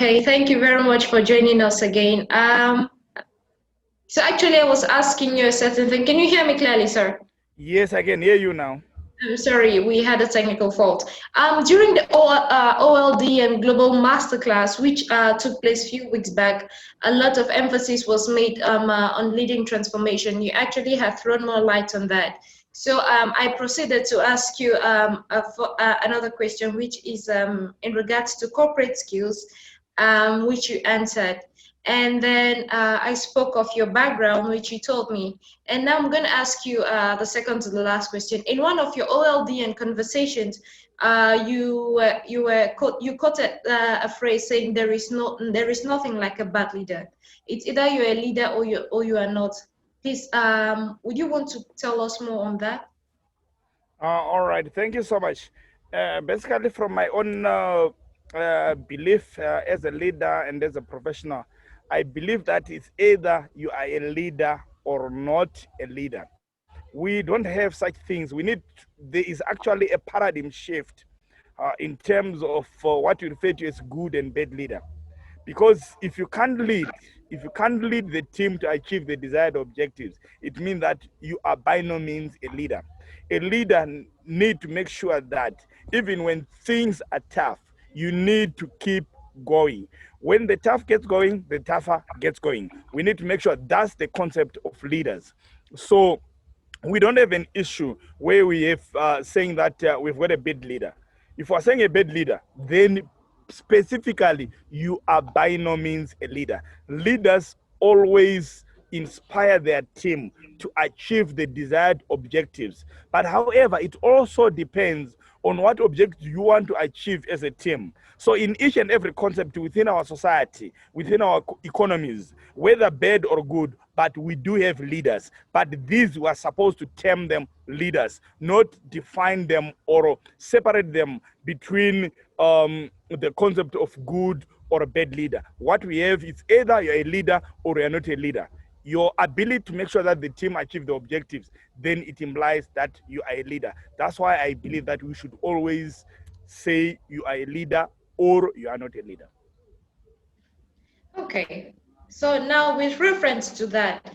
Okay, thank you very much for joining us again. So actually, I was asking you a certain thing. Can you hear me clearly, sir? Yes, I can hear you now. I'm sorry, we had a technical fault. During the OLDN Global Masterclass, which took place a few weeks back, a lot of emphasis was made on leading transformation. You actually have thrown more light on that. So I proceeded to ask you another question, which is in regards to corporate skills, which you answered. And then I spoke of your background, which you told me. And now I'm going to ask you the second to the last question. In one of your OLDN conversations, you quoted a phrase saying there is nothing like a bad leader. It's either you're a leader or you are not. Please, would you want to tell us more on that? All right, thank you so much. Basically, from my own belief as a leader and as a professional, I believe that it's either you are a leader or not a leader. We don't have such things. There is actually a paradigm shift in terms of what you refer to as good and bad leader. Because if you can't lead the team to achieve the desired objectives, it means that you are by no means a leader. A leader need to make sure that even when things are tough, you need to keep going. When the tough gets going, the tougher gets going. We need to make sure that's the concept of leaders. So we don't have an issue where we have saying that we've got a bad leader. If we're saying a bad leader, then specifically you are by no means a leader. Leaders always inspire their team to achieve the desired objectives. But however, it also depends on what objective you want to achieve as a team. So in each and every concept within our society, within our economies, whether bad or good, but we do have leaders. But these were supposed to term them leaders, not define them or separate them between the concept of good or a bad leader. What we have is either you're a leader or you're not a leader. Your ability to make sure that the team achieve the objectives, then it implies that you are a leader. That's why I believe that we should always say you are a leader or you are not a leader. Okay. So now, with reference to that,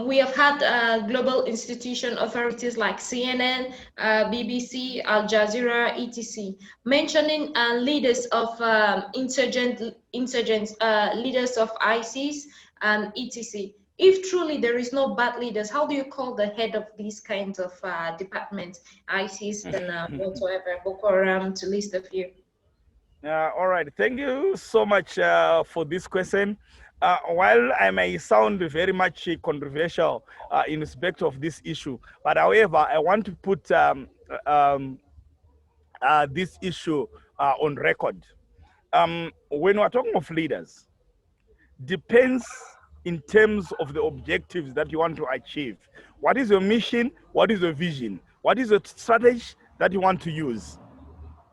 we have had global institution authorities like CNN, BBC, Al Jazeera, etc., mentioning leaders of insurgents, leaders of ISIS, and etc. If truly there is no bad leaders, how do you call the head of these kinds of departments, ISIS and whatsoever, Boko Haram, to list a few? All right. Thank you so much for this question. While I may sound very much controversial in respect of this issue, but however, I want to put um, this issue on record. When we're talking of leaders, depends in terms of the objectives that you want to achieve. What is your mission? What is your vision? What is the strategy that you want to use?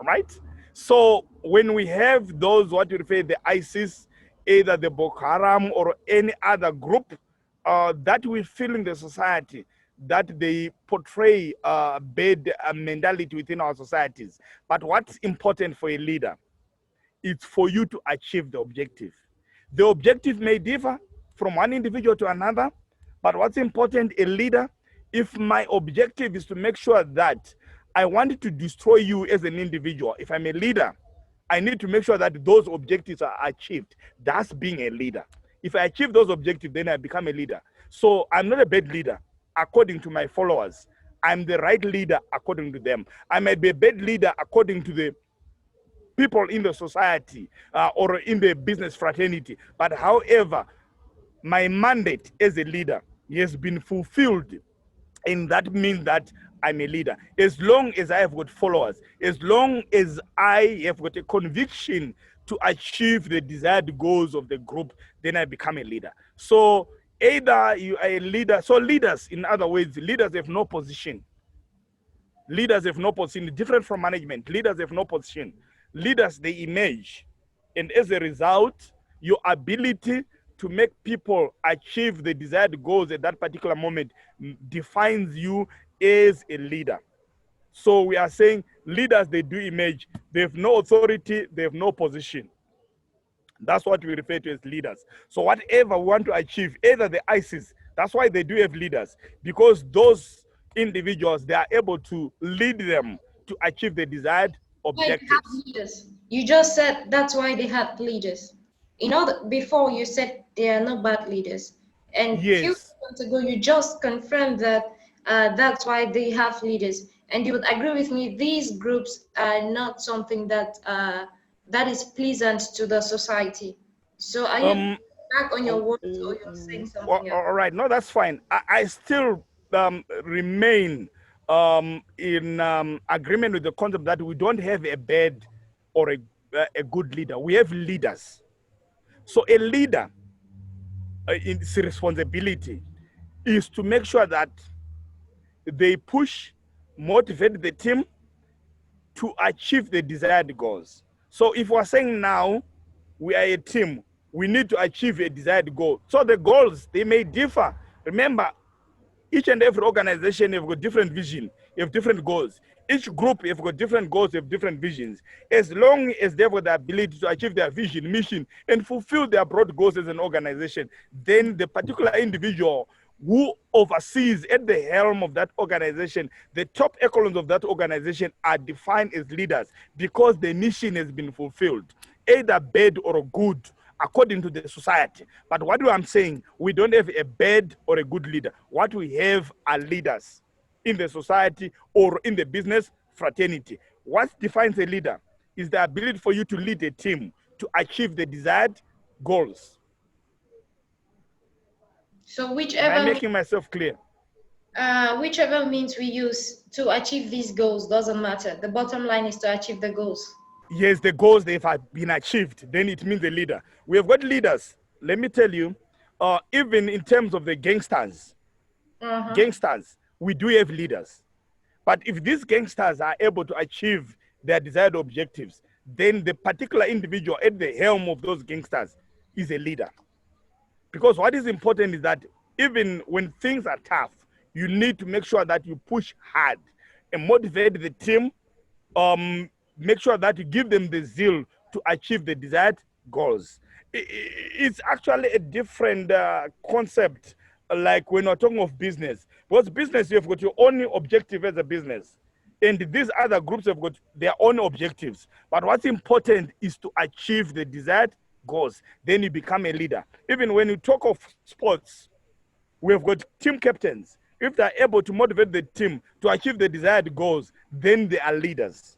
Right? So when we have those, what you refer the ISIS, either the Boko Haram or any other group that we feel in the society, that they portray bad mentality within our societies. But what's important for a leader is for you to achieve the objective. The objective may differ from one individual to another, but what's important, a leader, if my objective is to make sure that I want to destroy you as an individual, if I'm a leader, I need to make sure that those objectives are achieved. That's being a leader. If I achieve those objectives, then I become a leader. So I'm not a bad leader according to my followers. I'm the right leader according to them. I might be a bad leader according to the people in the society or in the business fraternity. But however, my mandate as a leader has been fulfilled, and that means that I'm a leader. As long as I have got followers, as long as I have got a conviction to achieve the desired goals of the group, then I become a leader. So either you are a leader, so leaders, in other words, leaders have no position. Leaders have no position, different from management. Leaders have no position. Leaders, they emerge. And as a result, your ability to make people achieve the desired goals at that particular moment defines you as a leader. So we are saying leaders, they do emerge. They have no authority, they have no position. That's what we refer to as leaders. So whatever we want to achieve, either the ISIS, that's why they do have leaders, because those individuals, they are able to lead them to achieve the desired Why they have objectives. leaders? You just said that's why they had leaders. You know, before you said they are not bad leaders, and few Yes. months ago you just confirmed that that's why they have leaders. And you would agree with me, these groups are not something that that is pleasant to the society. So are you Um, back on your words, or you're saying something else? all right, no, that's fine. I still remain in agreement with the concept that we don't have a bad or a good leader. We have leaders. So a leader, its responsibility is to make sure that they push, motivate the team to achieve the desired goals. So if we're saying now we are a team, we need to achieve a desired goal. So the goals, they may differ. Remember, each and every organization have got different vision, have different goals. Each group have got different goals, have different visions. As long as they've got the ability to achieve their vision, mission, and fulfill their broad goals as an organization, then the particular individual who oversees at the helm of that organization, the top echelons of that organization are defined as leaders because the mission has been fulfilled, either bad or good, according to the society. But what I'm saying, we don't have a bad or a good leader. What we have are leaders in the society or in the business fraternity. What defines a leader is the ability for you to lead a team to achieve the desired goals. So Am I making myself clear? whichever means we use to achieve these goals doesn't matter. The bottom line is to achieve the goals. Yes, the goals they have been achieved, then it means a leader. We have got leaders. Let me tell you, even in terms of the gangsters, we do have leaders. But if these gangsters are able to achieve their desired objectives, then the particular individual at the helm of those gangsters is a leader. Because what is important is that even when things are tough, you need to make sure that you push hard and motivate the team, make sure that you give them the zeal to achieve the desired goals. It's actually a different concept, like when we're talking of business. Because business, you've got your own objective as a business. And these other groups have got their own objectives. But what's important is to achieve the desired goals. Then you become a leader. Even when you talk of sports, we have got team captains. If they're able to motivate the team to achieve the desired goals, then they are leaders.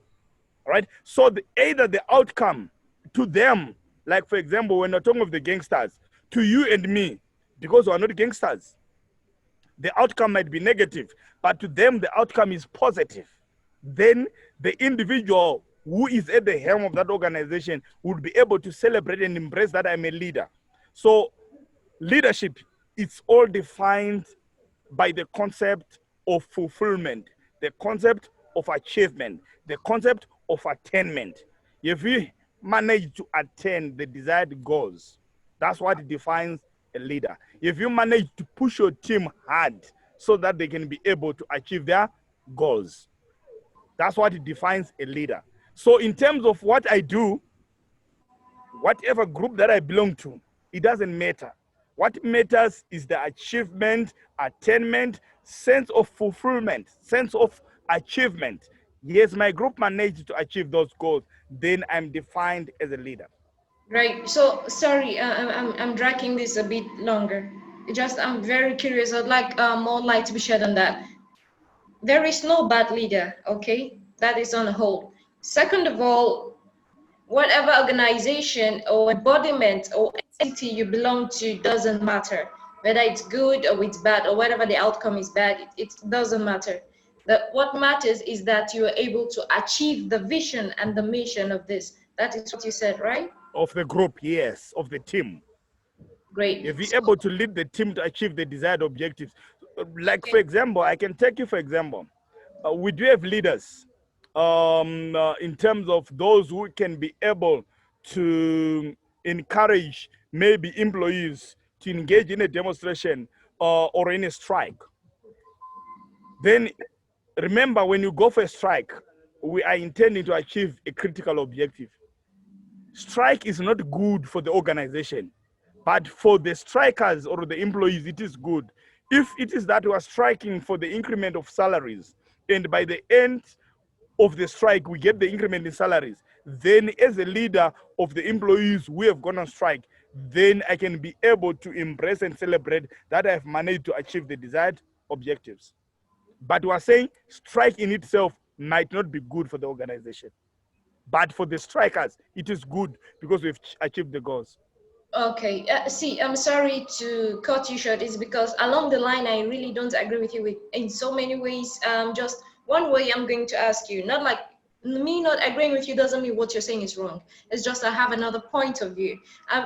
All right? So either the outcome to them, like for example, when you're talking of the gangsters, to you and me, because we're not gangsters, the outcome might be negative, but to them, the outcome is positive. Then the individual who is at the helm of that organization would be able to celebrate and embrace that I'm a leader. So leadership, it's all defined by the concept of fulfillment, the concept of achievement, the concept of attainment. If you manage to attain the desired goals, that's what defines a leader. If you manage to push your team hard so that they can be able to achieve their goals, that's what defines a leader. So in terms of what I do, whatever group that I belong to, it doesn't matter. What matters is the achievement, attainment, sense of fulfillment, sense of achievement. Yes, my group managed to achieve those goals, then I'm defined as a leader. Right. So sorry, I'm dragging this a bit longer. Just I'm very curious. I'd like more light to be shed on that. There is no bad leader. Okay, that is on the whole. Second of all, whatever organization or embodiment or entity you belong to doesn't matter. Whether it's good or it's bad or whatever the outcome is bad, it doesn't matter. What matters is that you are able to achieve the vision and the mission of this. That is what you said, right? Of the group, yes, of the team. Great. If you're So, able to lead the team to achieve the desired objectives, like for okay. example, I can take you for example, we do have leaders in terms of those who can be able to encourage maybe employees to engage in a demonstration or in a strike. Then remember, when you go for a strike, we are intending to achieve a critical objective. strike is not good for the organization, but for the strikers or the employees, it is good. If it is that we are striking for the increment of salaries, and by the end of the strike, we get the increment in salaries, then as a leader of the employees who have gone on strike, then I can be able to embrace and celebrate that I have managed to achieve the desired objectives. But we are saying strike in itself might not be good for the organization. But for the strikers, it is good because we've achieved the goals. Okay, see, I'm sorry to cut you short. It's because along the line, I really don't agree with you in so many ways. Just one way I'm going to ask you, not like me not agreeing with you doesn't mean what you're saying is wrong. It's just I have another point of view.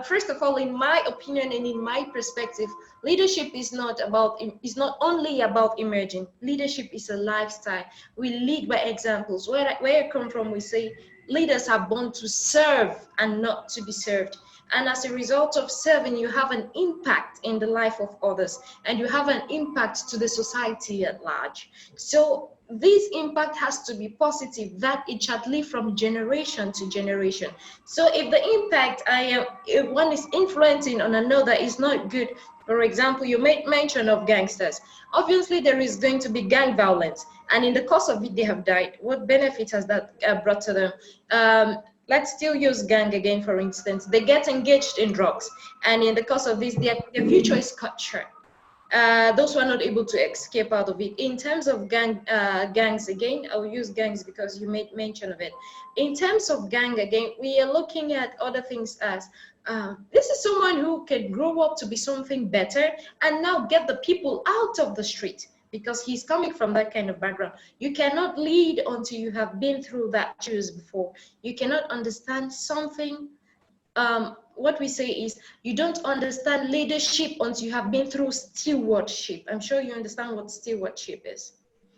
First of all, in my opinion and in my perspective, leadership is not only about emerging. Leadership is a lifestyle. We lead by examples. Where I come from, we say leaders are born to serve and not to be served. And as a result of serving, you have an impact in the life of others, and you have an impact to the society at large. So this impact has to be positive, that it shall live from generation to generation. So if the impact if one is influencing on another is not good, for example, you made mention of gangsters. Obviously, there is going to be gang violence, and in the course of it, they have died. What benefit has that brought to them? Let's still use gang again, for instance. They get engaged in drugs, and in the course of this, their future is cut short. Those who are not able to escape out of it. In terms of gangs again, I will use gangs because you made mention of it. In terms of gang again, we are looking at other things as this is someone who can grow up to be something better and now get the people out of the street, because he's coming from that kind of background. You cannot lead until you have been through that shoes before. You cannot understand something. What we say is you don't understand leadership until you have been through stewardship. I'm sure you understand what stewardship is.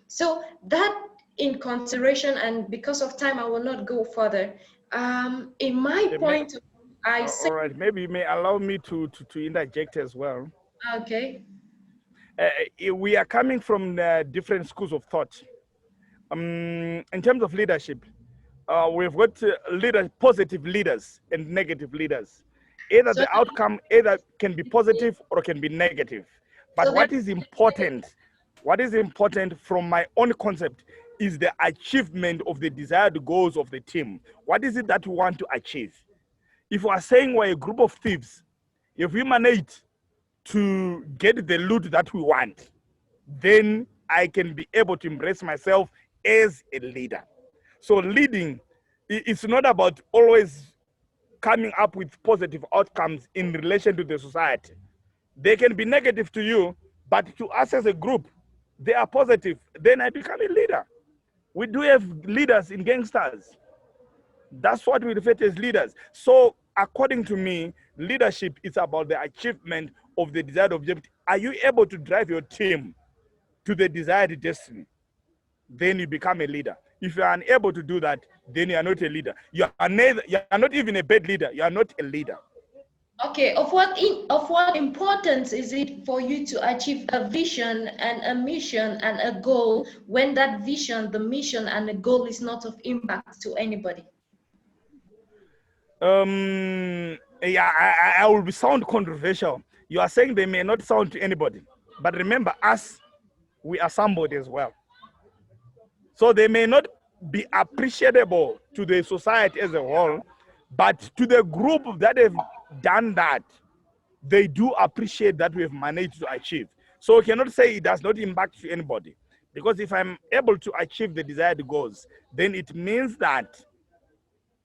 So that in consideration, and because of time, I will not go further. In my point, I say. All right, maybe you may allow me to interject as well. Okay. We are coming from different schools of thought. In terms of leadership, we've got positive leaders and negative leaders. Either So, the outcome either can be positive or can be negative. But so what is important from my own concept is the achievement of the desired goals of the team. What is it that we want to achieve? If we are saying we're a group of thieves, if we manage to get the loot that we want, then I can be able to embrace myself as a leader. So leading, it's not about always coming up with positive outcomes in relation to the society. They can be negative to you, but to us as a group, they are positive. Then I become a leader. We do have leaders in gangsters. That's what we refer to as leaders. So according to me, leadership is about the achievement of the desired objective. Are you able to drive your team to the desired destiny? Then you become a leader. If you are unable to do that, then you are not a leader. You are not even a bad leader. You are not a leader. Okay, of what importance is it for you to achieve a vision and a mission and a goal when that vision, the mission, and the goal is not of impact to anybody? Yeah, I will sound controversial. You are saying they may not sound to anybody, but remember, us, we are somebody as well. So they may not be appreciable to the society as a whole, but to the group that have done that, they do appreciate that we have managed to achieve. So we cannot say it does not impact to anybody, because if I'm able to achieve the desired goals, then it means that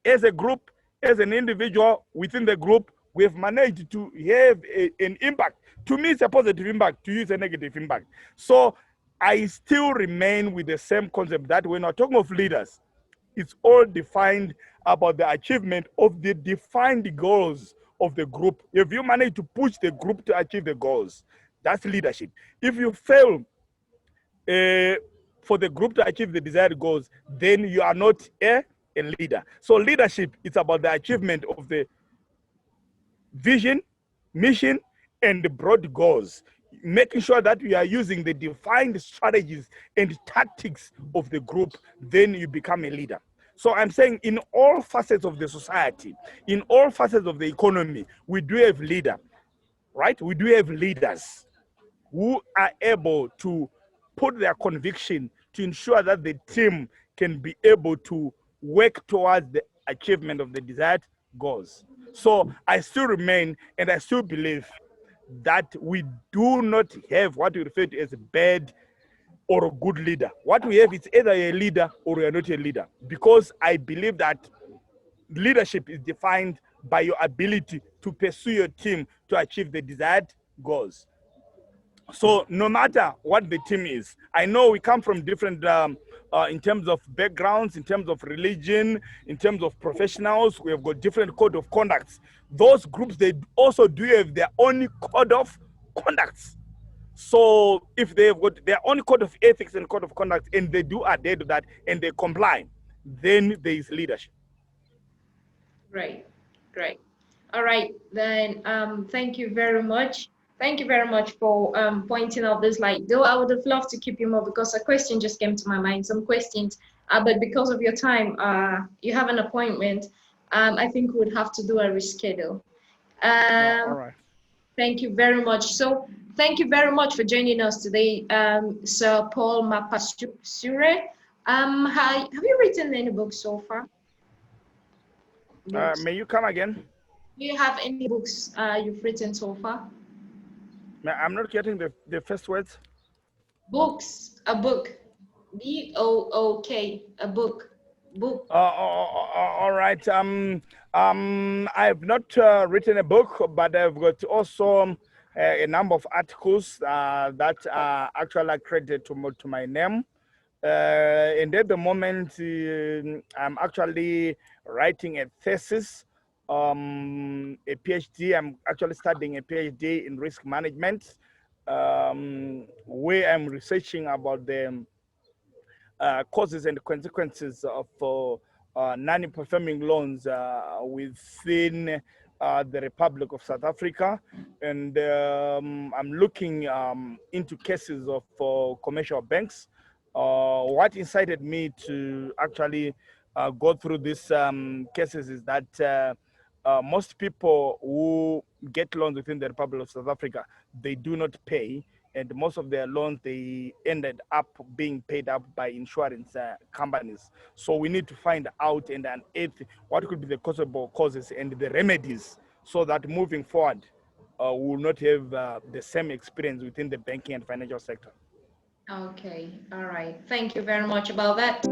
as a group, as an individual within the group, we have managed to have an impact. To me, it's a positive impact. To you, it's a negative impact. So I still remain with the same concept that when we're talking of leaders, it's all defined about the achievement of the defined goals of the group. If you manage to push the group to achieve the goals, that's leadership. If you fail for the group to achieve the desired goals, then you are not a leader. So leadership is about the achievement of the vision, mission, and the broad goals, making sure that we are using the defined strategies and tactics of the group, then you become a leader. So I'm saying in all facets of the society, in all facets of the economy, we do have leader, right? We do have leaders who are able to put their conviction to ensure that the team can be able to work towards the achievement of the desired goals. So I still remain and I still believe that we do not have what we refer to as a bad or a good leader. What we have is either a leader or we are not a leader, because I believe that leadership is defined by your ability to pursue your team to achieve the desired goals. So no matter what the team is, I know we come from different in terms of backgrounds, in terms of religion, in terms of professionals, we have got different code of conducts. Those groups, they also do have their own code of conducts. So if they've got their own code of ethics and code of conduct and they do adhere to that and they comply, then there is leadership. Right, great. All right, then thank you very much. Thank you very much for pointing out this light. Though I would have loved to keep you more because a question just came to my mind, some questions. But because of your time, you have an appointment. I think we would have to do a reschedule. All Um, right. Thank you very much. So thank you very much for joining us today, Sir Paul Mapasure. Have you written any books so far? Books. May you come again? Do you have any books you've written so far? I'm not getting the first words. Books, a book. Book, a book. Book. All right. I've not written a book, but I've got also a number of articles that are actually credited to my name. And at the moment, I'm actually writing a thesis, a PhD. I'm actually studying a PhD in risk management, where I'm researching about the causes and consequences of non-performing loans within the Republic of South Africa. And I'm looking into cases of commercial banks. What incited me to actually go through these cases is that most people who get loans within the Republic of South Africa, they do not pay, and most of their loans, they ended up being paid up by insurance companies. So we need to find out and unearth what could be the possible causes and the remedies, so that moving forward, we will not have the same experience within the banking and financial sector. Okay, all right. Thank you very much about that.